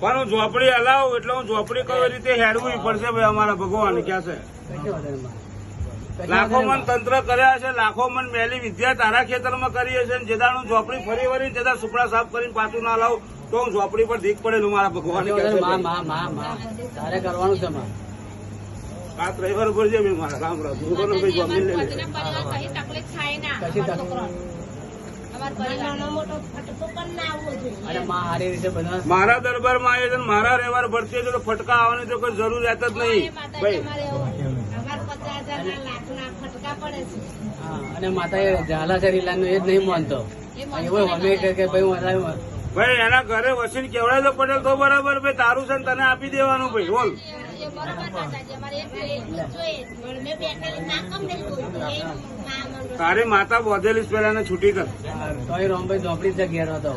પણ હું ઝોપડી હલાવું એટલે હું ઝોપડી કઈ રીતે હેડવું પડશે ભાઈ અમારા ભગવાન ક્યાં છે. લાખો મન તંત્ર કર્યા છે, લાખો મન મેલી વિદ્યા તારા ખેતરમાં કરી છે. જેદાર હું ઝોપડી ફરી વળી જેદાર સુપડા સાફ કરીને પાછું ના લાવું તો હું ઝોપડી પર ધીક પડેલું મારા ભગવાન તારે કરવાનું છે. આ રવિવાર ઉપર છે મારા કામ મારા દરબારમાં આવે છે, મારા રવિવાર ભરતી છે તો ફટકા આવવાની તો કોઈ જરૂરિયાત જ નહીં ભાઈ. અને માતા ઝાલા છે રીલાનું એ જ નહીં માનતો. એવું અમે કે ભાઈ એના ઘરે વસીને કેવડાય તો પટેલ તો બરાબર ભાઈ તારું છે ને તને આપી દેવાનું ભાઈ બોલ. તારી માતા બોધેલી પેલા ને છૂટી કર. રોમભાઈ ઝોપડી છે ઘેર હતો.